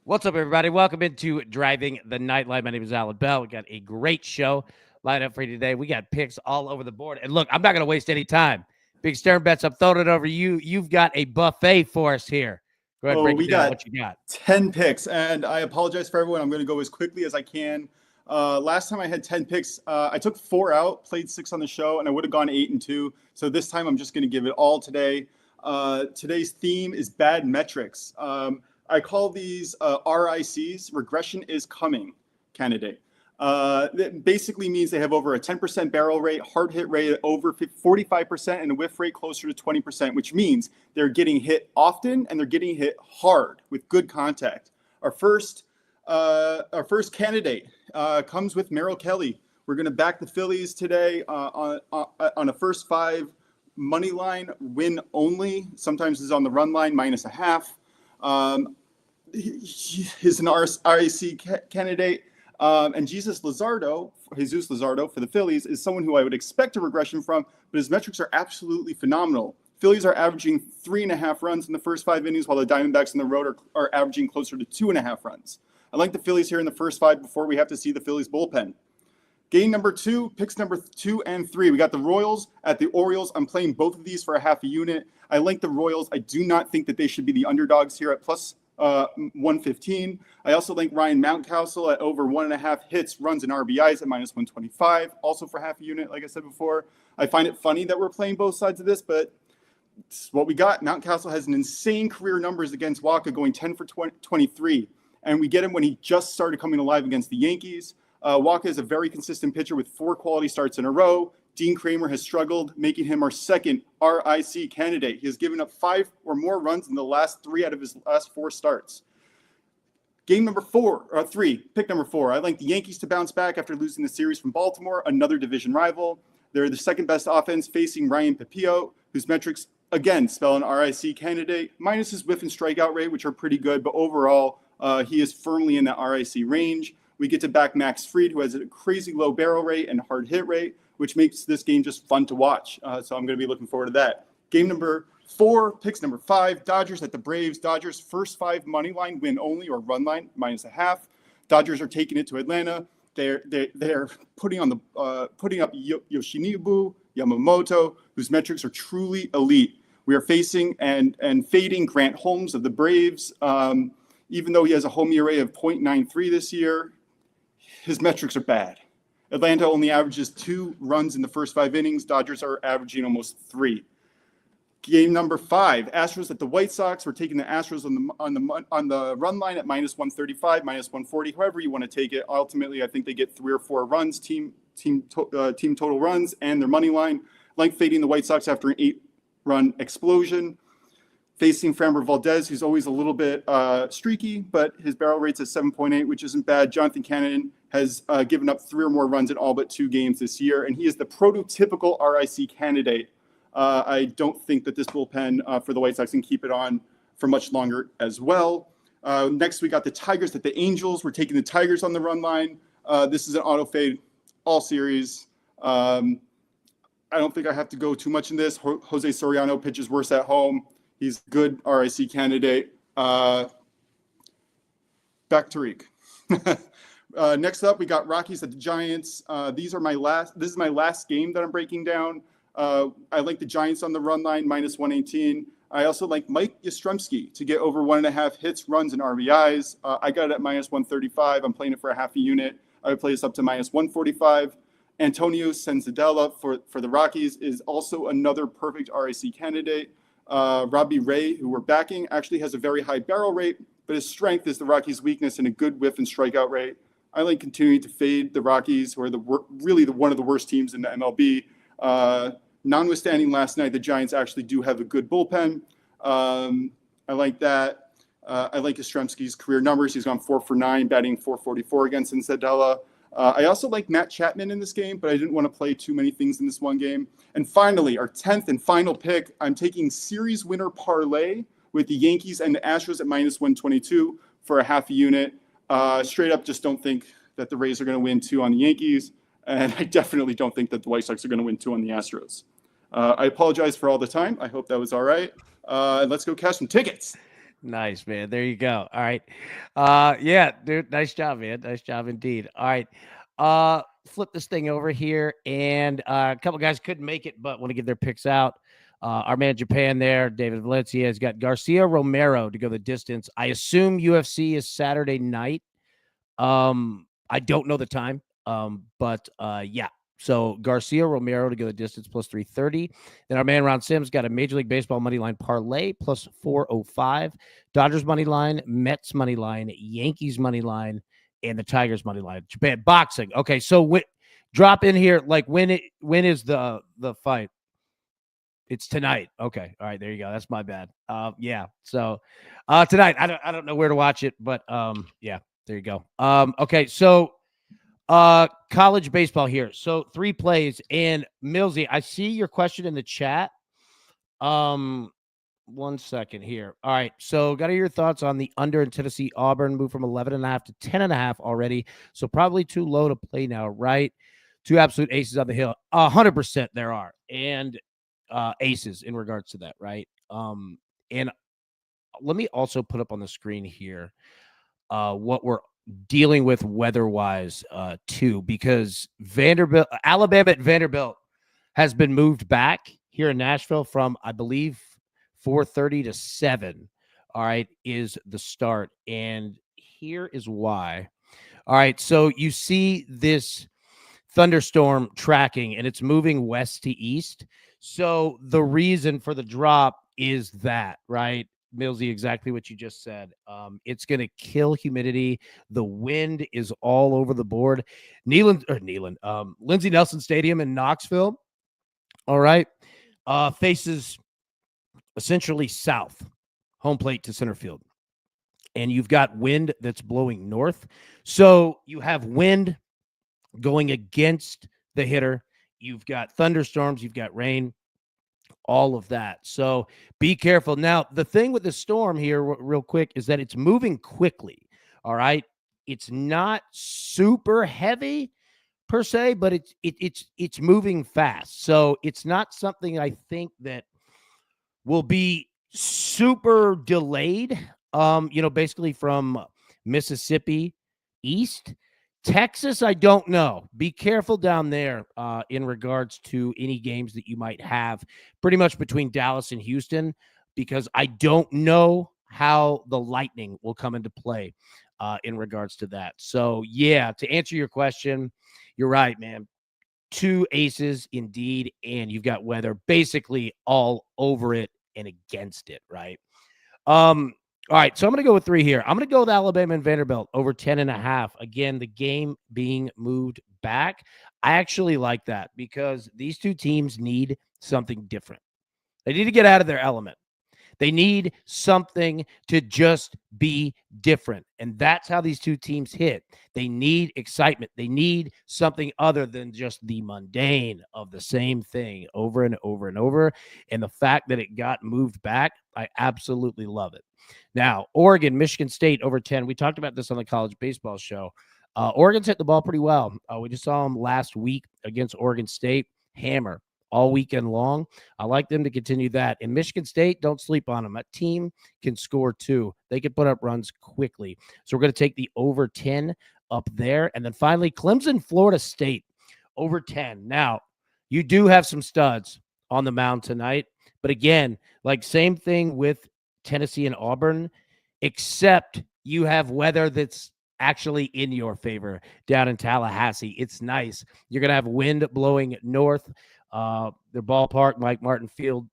What's up, everybody? Welcome into Driving the Nightline. My name is Alan Bell. We got a great show lined up for you today. We got picks all over the board. And look, I'm not going to waste any time. Big Stern Bets, I'm throwing it over to you. You've got a buffet for us here. Go ahead and break it down. What you got? 10 picks, and I apologize for everyone. I'm going to go as quickly as I can. Last time I had 10 picks, I took 4 out, played 6 on the show, and I would have gone 8 and 2. So this time I'm just going to give it all today. Today's theme is bad metrics. I call these RICs, regression is coming candidate. That basically means they have over a 10% barrel rate, hard hit rate over 45%, and a whiff rate closer to 20%, which means they're getting hit often and they're getting hit hard with good contact. Our first candidate comes with Merrill Kelly. We're going to back the Phillies today on a first 5 money line win only. Sometimes it's on the run line -0.5. He's an RIC candidate. And Jesus Luzardo for the Phillies is someone who I would expect a regression from, but his metrics are absolutely phenomenal. Phillies are averaging 3.5 runs in the first 5 innings, while the Diamondbacks on the road are averaging closer to 2.5 runs. I like the Phillies here in the first 5 before we have to see the Phillies bullpen. Game number 2, picks number 2 and 3. We got the Royals at the Orioles. I'm playing both of these for a half a unit. I like the Royals. I do not think that they should be the underdogs here at plus 115. I also like Ryan Mountcastle at over 1.5 hits, runs, and RBIs at -125, also for half a unit, like I said before. I find it funny that we're playing both sides of this, but it's what we got. Mountcastle has an insane career numbers against Waka, going 10 for 23, and we get him when he just started coming alive against the Yankees. Waka is a very consistent pitcher with 4 quality starts in a row. Dean Kramer has struggled, making him our second RIC candidate. He has given up 5 or more runs in the last 3 out of his last 4 starts. Game number 3, pick number 4. I like the Yankees to bounce back after losing the series from Baltimore, another division rival. They're the second best offense facing Ryan Pepillo, whose metrics, again, spell an RIC candidate, minus his whiff and strikeout rate, which are pretty good, but overall, he is firmly in that RIC range. We get to back Max Fried, who has a crazy low barrel rate and hard hit rate, which makes this game just fun to watch. So I'm going to be looking forward to that. Game number 4, picks number 5, Dodgers at the Braves. Dodgers first 5 money line win only or run line -0.5. Dodgers are taking it to Atlanta. They're putting up Yoshinobu Yamamoto, whose metrics are truly elite. We are facing and fading Grant Holmes of the Braves. Even though he has a home ERA of .93 this year, his metrics are bad. Atlanta only averages 2 runs in the first 5 innings. Dodgers are averaging almost 3. Game number 5, Astros at the White Sox. We're taking the Astros on the run line at -135, -140, however you want to take it. Ultimately, I think they get 3 or 4 runs, team total runs, and their money line. Like fading the White Sox after an 8-run explosion. Facing Framber Valdez, who's always a little bit streaky, but his barrel rate's at 7.8, which isn't bad. Jonathan Cannon has given up 3 or more runs in all but 2 games this year, and he is the prototypical RIC candidate. I don't think that this bullpen for the White Sox can keep it on for much longer as well. Next, we got the Tigers at the Angels. We're taking the Tigers on the run line. This is an auto fade all series. I don't think I have to go too much in this. Jose Soriano pitches worse at home. He's a good RIC candidate. Back to Reek. Next up, we got Rockies at the Giants. This is my last game that I'm breaking down. I like the Giants on the run line, -118. I also like Mike Yastrzemski to get over 1.5 hits, runs, and RBIs. I got it at -135. I'm playing it for a half a unit. I would play this up to -145. Antonio Senzadella for the Rockies is also another perfect RIC candidate. Robbie Ray, who we're backing, actually has a very high barrel rate, but his strength is the Rockies' weakness and a good whiff and strikeout rate. I like continuing to fade the Rockies, who are one of the worst teams in the MLB. Notwithstanding last night, the Giants actually do have a good bullpen. I like that. I like Yastrzemski's career numbers. He's gone 4 for 9, batting .444 against Senzadella. I also like Matt Chapman in this game, but I didn't want to play too many things in this one game. And finally, our 10th and final pick, I'm taking series winner parlay with the Yankees and the Astros at -122 for a half a unit. Straight up, just don't think that the Rays are going to win 2 on the Yankees. And I definitely don't think that the White Sox are going to win 2 on the Astros. I apologize for all the time. I hope that was all right. Let's go cash some tickets. Nice, man. There you go. All right. Yeah, dude, nice job, man. Nice job indeed. All right. Flip this thing over here, and a couple guys couldn't make it, but want to give their picks out. Our man Japan there, David Valencia, has got Garcia Romero to go the distance. I assume UFC is Saturday night. I don't know the time. But yeah. So Garcia Romero to go the distance plus 330. Then our man Ron Sims got a Major League Baseball money line parlay plus 405. Dodgers money line, Mets money line, Yankees money line, and the Tigers money line. Japan boxing. Okay, so drop in here like when is the fight? It's tonight. Okay. All right, there you go. That's my bad. Yeah. So tonight I don't know where to watch it, but yeah, there you go. Okay, so college baseball here. So 3 plays, and Millsy, I see your question in the chat. 1 second here. All right. So got to hear your thoughts on the under in Tennessee Auburn move from 11.5 to 10.5 already. So probably too low to play now, right? 2 absolute aces on the hill. 100% there are. And aces in regards to that, right? And let me also put up on the screen here what we're dealing with weather-wise too, because Alabama at Vanderbilt has been moved back here in Nashville from, I believe, 4:30 to 7. All right, is the start. And here is why. All right, so you see this thunderstorm tracking, and it's moving west to east. So the reason for the drop is that, right? Millsy, exactly what you just said. It's going to kill humidity. The wind is all over the board. Lindsey Nelson Stadium in Knoxville, all right, faces essentially south, home plate to center field. And you've got wind that's blowing north. So you have wind going against the hitter. You've got thunderstorms, you've got rain, all of that. So be careful. Now, the thing with the storm here, real quick, is that it's moving quickly. All right. It's not super heavy per se, but it's moving fast. So it's not something I think that will be super delayed. Basically from Mississippi east. Texas, I don't know. Be careful down there in regards to any games that you might have pretty much between Dallas and Houston, because I don't know how the Lightning will come into play in regards to that. So, yeah, to answer your question, you're right, man. 2 aces indeed, and you've got weather basically all over it and against it, right? All right, so I'm going to go with 3 here. I'm going to go with Alabama and Vanderbilt over 10.5. Again, the game being moved back. I actually like that because these 2 teams need something different. They need to get out of their element. They need something to just be different. And that's how these 2 teams hit. They need excitement. They need something other than just the mundane of the same thing over and over and over. And the fact that it got moved back, I absolutely love it. Now, Oregon, Michigan State over 10. We talked about this on the college baseball show. Oregon's hit the ball pretty well. We just saw them last week against Oregon State. Hammer all weekend long. I like them to continue that. And Michigan State, don't sleep on them. That team can score too. They can put up runs quickly. So we're going to take the over 10 up there. And then finally, Clemson, Florida State over 10. Now, you do have some studs on the mound tonight. But again, like same thing with Tennessee and Auburn, except you have weather that's actually in your favor down in Tallahassee. It's nice. You're going to have wind blowing north. Their ballpark, Mike Martin Field,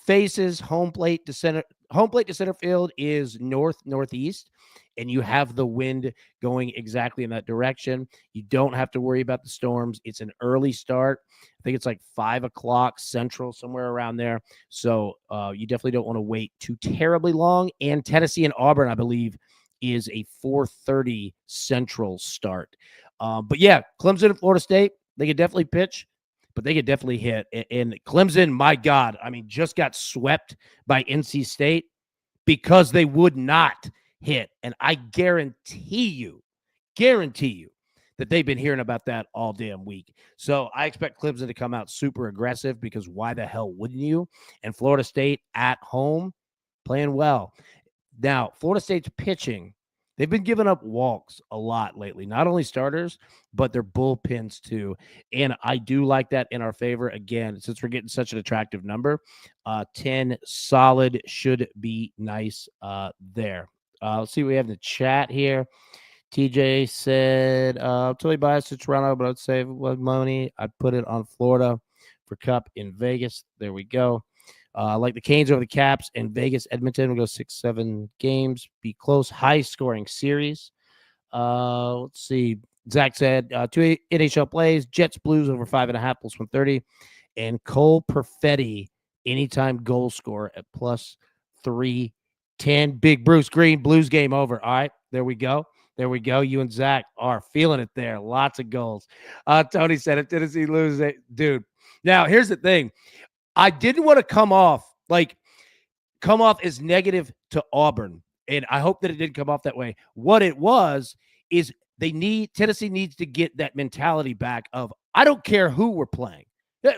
faces home plate to center. Home plate to center field is northeast, and you have the wind going exactly in that direction. You don't have to worry about the storms. It's an early start. I think it's like 5 o'clock Central, somewhere around there. So you definitely don't want to wait too terribly long. And Tennessee and Auburn, I believe, is a 4:30 Central start. But yeah, Clemson and Florida State, they could definitely pitch, but they could definitely hit. And Clemson, my God, I mean, just got swept by NC State because they would not hit. And I guarantee you that they've been hearing about that all damn week. So I expect Clemson to come out super aggressive because why the hell wouldn't you? And Florida State at home playing well. Now, Florida State's pitching, they've been giving up walks a lot lately, not only starters, but their bullpens too. And I do like that in our favor. Again, since we're getting such an attractive number, 10 solid should be nice there. Let's see what we have in the chat here. TJ said, totally biased to Toronto, but I'd save money. I'd put it on Florida for Cup in Vegas. There we go. Like the Canes over the Caps and Vegas, Edmonton will go 6-7 games, be close, high scoring series. Let's see. Zach said 2 NHL plays, Jets Blues over 5.5 plus 130, and Cole Perfetti anytime goal score at plus 310. Big Bruce Green Blues game over. All right, there we go. There we go. You and Zach are feeling it there. Lots of goals. Tony said if Tennessee loses it, dude. Now here's the thing. I didn't want to come off as negative to Auburn, and I hope that it didn't come off that way. What it was is Tennessee needs to get that mentality back of, I don't care who we're playing.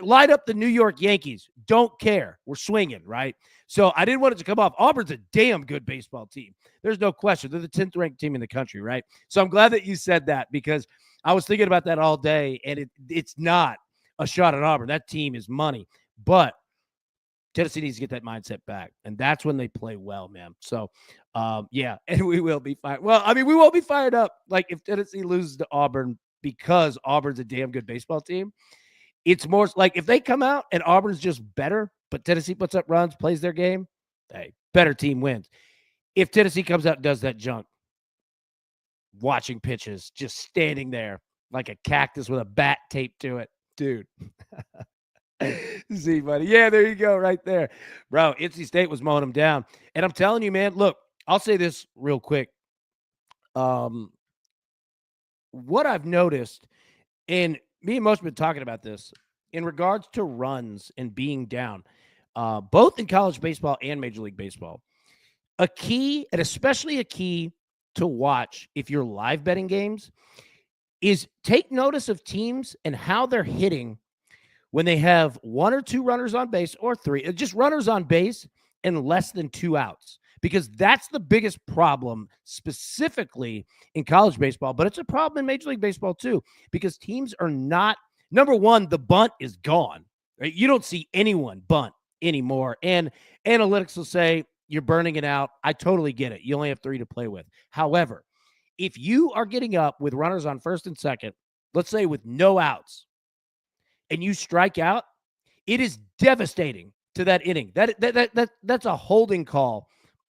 Light up the New York Yankees. Don't care. We're swinging, right? So I didn't want it to come off. Auburn's a damn good baseball team. There's no question. They're the 10th ranked team in the country, right? So I'm glad that you said that, because I was thinking about that all day, and it's not a shot at Auburn. That team is money. But Tennessee needs to get that mindset back, and that's when they play well, man. So, yeah, and we will be fired. Well, I mean, we won't be fired up like if Tennessee loses to Auburn, because Auburn's a damn good baseball team. It's more like if they come out and Auburn's just better, but Tennessee puts up runs, plays their game, hey, better team wins. If Tennessee comes out and does that junk, watching pitches, just standing there like a cactus with a bat taped to it, dude. See, buddy. Yeah, there you go, right there. Bro, NC State was mowing them down. And I'm telling you, man, look, I'll say this real quick. What I've noticed, and me and Most have been talking about this, in regards to runs and being down, both in college baseball and Major League Baseball, a key, and especially a key to watch if you're live betting games, is take notice of teams and how they're hitting when they have 1 or 2 runners on base, or 3, just runners on base and less than 2 outs, because that's the biggest problem specifically in college baseball, but it's a problem in Major League Baseball too, because teams are not, number one, the bunt is gone, right? You don't see anyone bunt anymore, and analytics will say you're burning it out. I totally get it. You only have 3 to play with. However, if you are getting up with runners on first and second, let's say with no outs, and you strike out, it is devastating to that inning. That's a holding call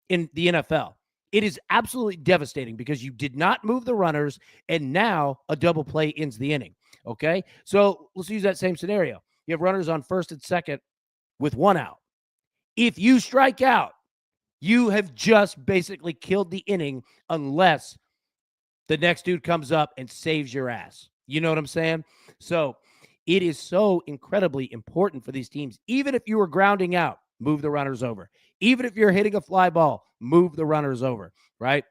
in the NFL. It is absolutely devastating because you did not move the runners, and now a double play ends the inning. Okay, so let's use that same scenario. You have runners on first and second with 1 out. If you strike out, you have just basically killed the inning, unless the next dude comes up and saves your ass. You know what I'm saying? So it is so incredibly important for these teams. Even if you were grounding out, move the runners over. Even if you're hitting a fly ball, move the runners over, right?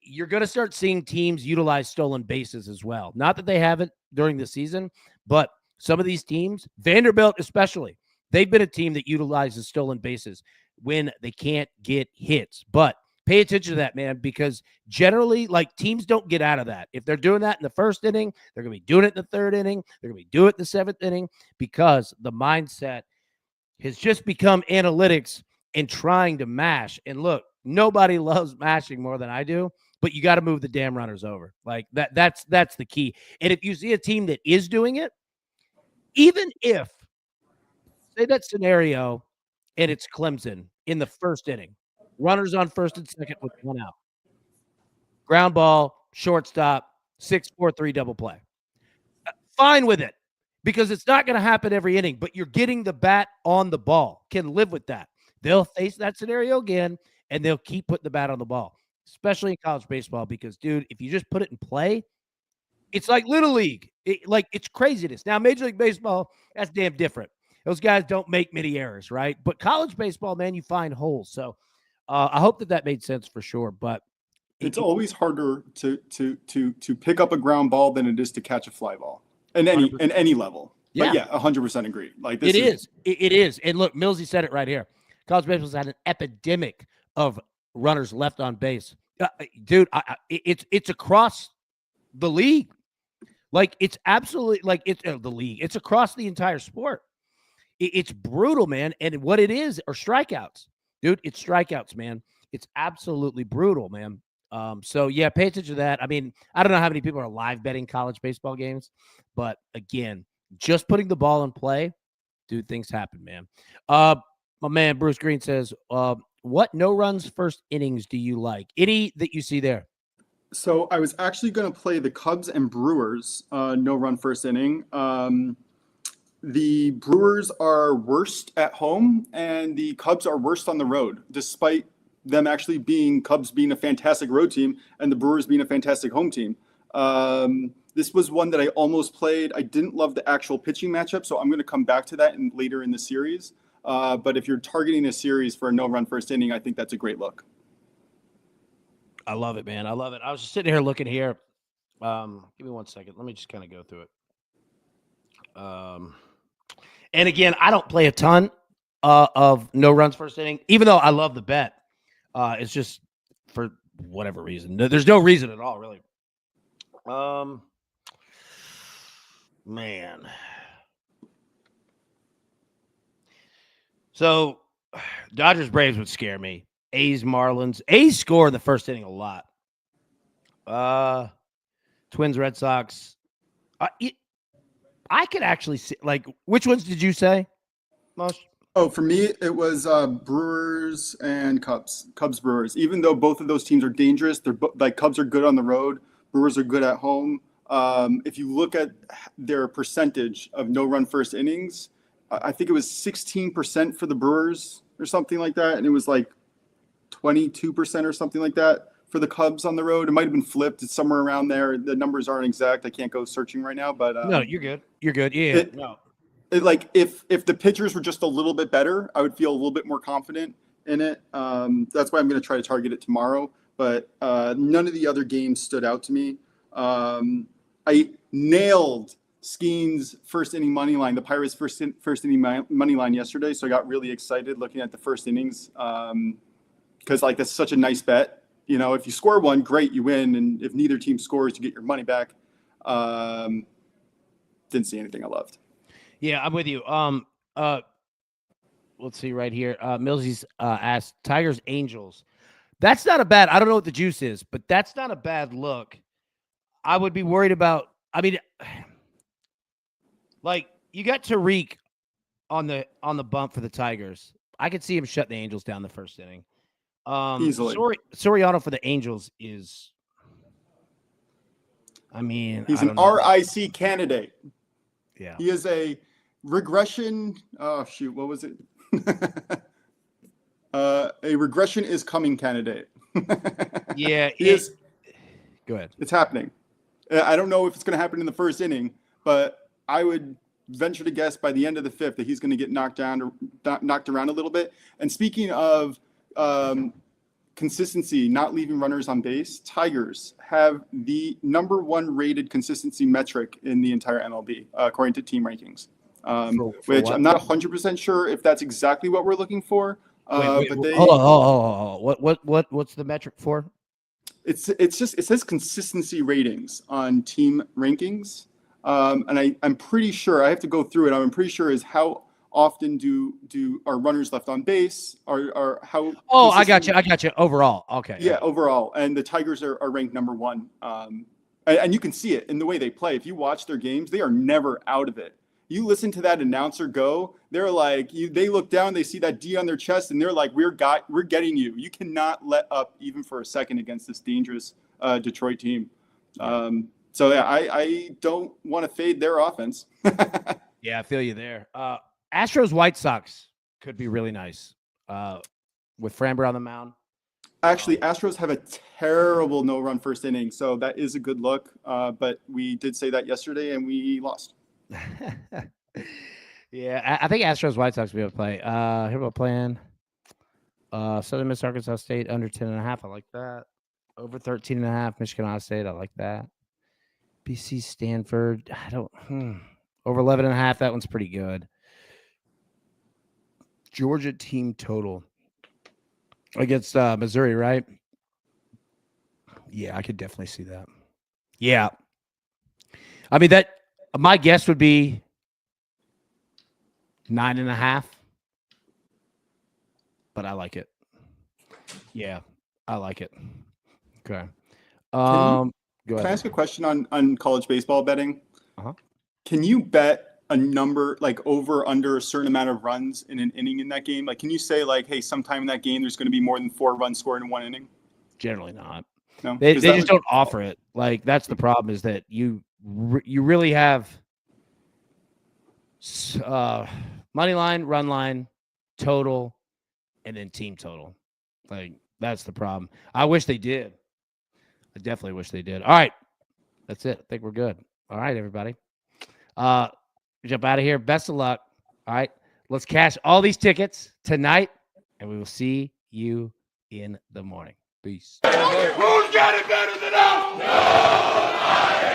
You're going to start seeing teams utilize stolen bases as well. Not that they haven't during the season, but some of these teams, Vanderbilt especially, they've been a team that utilizes stolen bases when they can't get hits. But pay attention to that, man, because generally, like, teams don't get out of that. If they're doing that in the first inning, they're going to be doing it in the third inning. They're going to be doing it in the 7th inning, because the mindset has just become analytics and trying to mash. And look, nobody loves mashing more than I do, but you got to move the damn runners over. Like that's the key. And if you see a team that is doing it, even if, say that scenario, and it's Clemson in the first inning, runners on first and second with 1 out, ground ball, shortstop, 6-4-3 double play. Fine with it, because it's not going to happen every inning, but you're getting the bat on the ball. Can live with that. They'll face that scenario again, and they'll keep putting the bat on the ball, especially in college baseball, because, dude, if you just put it in play, it's like Little League. It's craziness. Now, Major League Baseball, that's damn different. Those guys don't make many errors, right? But college baseball, man, you find holes. So I hope that made sense for sure. But it's always harder to pick up a ground ball than it is to catch a fly ball in any level. Yeah. But yeah, 100% agree. Like this It is. And look, Millsy said it right here. College baseball's had an epidemic of runners left on base. Dude, it's across the league. Like, it's absolutely like it's the league. It's across the entire sport. It's brutal, man. And what it is are strikeouts, dude. It's strikeouts, man. It's absolutely brutal, man. So yeah, pay attention to that. I mean, I don't know how many people are live betting college baseball games, but again, just putting the ball in play, dude, things happen, man. My man Bruce Green says, what no runs first innings do you like? Any that you see there? So I was actually going to play the Cubs and Brewers no run first inning. The Brewers are worst at home, and the Cubs are worst on the road, despite them actually Cubs being a fantastic road team and the Brewers being a fantastic home team. This was one that I almost played. I didn't love the actual pitching matchup, so I'm going to come back to that later in the series. But if you're targeting a series for a no-run first inning, I think that's a great look. I love it, man. I love it. I was just sitting here looking here. Give me 1 second. Let me just kind of go through it. And again, I don't play a ton of no runs first inning, even though I love the bet. It's just for whatever reason. There's no reason at all, really. Man. So Dodgers Braves would scare me. A's Marlins. A's score in the first inning a lot. Twins Red Sox. I could actually see, like, which ones did you say most? Oh, for me, it was Brewers and Cubs. Cubs Brewers. Even though both of those teams are dangerous, they're like Cubs are good on the road. Brewers are good at home. If you look at their percentage of no-run first innings, I think it was 16% for the Brewers or something like that, and it was like 22% or something like that for the Cubs on the road. It might have been flipped. It's somewhere around there. The numbers aren't exact. I can't go searching right now, but no, you're good. You're good. Yeah. Like if the pitchers were just a little bit better, I would feel a little bit more confident in it. That's why I'm going to try to target it tomorrow. But none of the other games stood out to me. I nailed Skeen's first inning money line, the Pirates first inning money line yesterday. So I got really excited looking at the first innings because like that's such a nice bet. You know, if you score one, great, you win, and if neither team scores, you get your money back. Didn't see anything I loved. Yeah, I'm with you. Let's see right here. Millsy's asked Tigers Angels. That's not a bad. I don't know what the juice is, but that's not a bad look. I would be worried about. I mean, like you got Tariq on the bump for the Tigers. I could see him shut the Angels down the first inning. Easily. Soriano for the Angels is. I mean, he's an RIC candidate. Yeah, he is a regression. Oh shoot, what was it? A regression is coming candidate. Yeah, he is. Go ahead. It's happening. I don't know if it's going to happen in the first inning, but I would venture to guess by the end of the fifth that he's going to get knocked around a little bit. And speaking of consistency, not leaving runners on base, Tigers have the #1 rated consistency metric in the entire MLB, according to team rankings, which what? I'm not 100% sure if that's exactly what we're looking for. But they, hold on. What's the metric for? It says consistency ratings on team rankings, and I'm pretty sure I have to go through it. I'm pretty sure is how often do our runners left on base are how. Oh, I got you. Overall, okay. Yeah, overall, and the Tigers are ranked #1, and you can see it in the way they play. If you watch their games, they are never out of it. You listen to that announcer go, they're like, they look down, they see that D on their chest, and they're like, we're getting you. You cannot let up even for a second against this dangerous Detroit team. So yeah, I don't want to fade their offense. Yeah, I feel you there. Astros White Sox could be really nice with Framber on the mound. Actually, Astros have a terrible no-run first inning, so that is a good look. But we did say that yesterday, and we lost. Yeah, I think Astros White Sox will be able to play. Here we're playing Southern Miss Arkansas State under 10.5. I like that. Over 13.5. Michigan Ohio State. I like that. BC Stanford. I don't. Over 11.5. That one's pretty good. Georgia team total. against Missouri, right? Yeah, I could definitely see that. Yeah. I mean, that my guess would be 9.5, but I like it. Yeah, I like it. Okay. Go Can I ahead. ask a question on college baseball betting? Uh-huh. Can you bet a number like over under a certain amount of runs in an inning in that game? Like, can you say like, hey, sometime in that game there's going to be more than 4 runs scored in one inning? Generally not. No, They 'Cause they that just would, don't offer it. Like that's the problem is that you really have money line, run line, total, and then team total. Like that's the problem. I wish they did. I definitely wish they did. All right. That's it. I think we're good. All right, everybody. Jump out of here. Best of luck. All right. Let's cash all these tickets tonight, and we will see you in the morning. Peace. Who's got it better than us?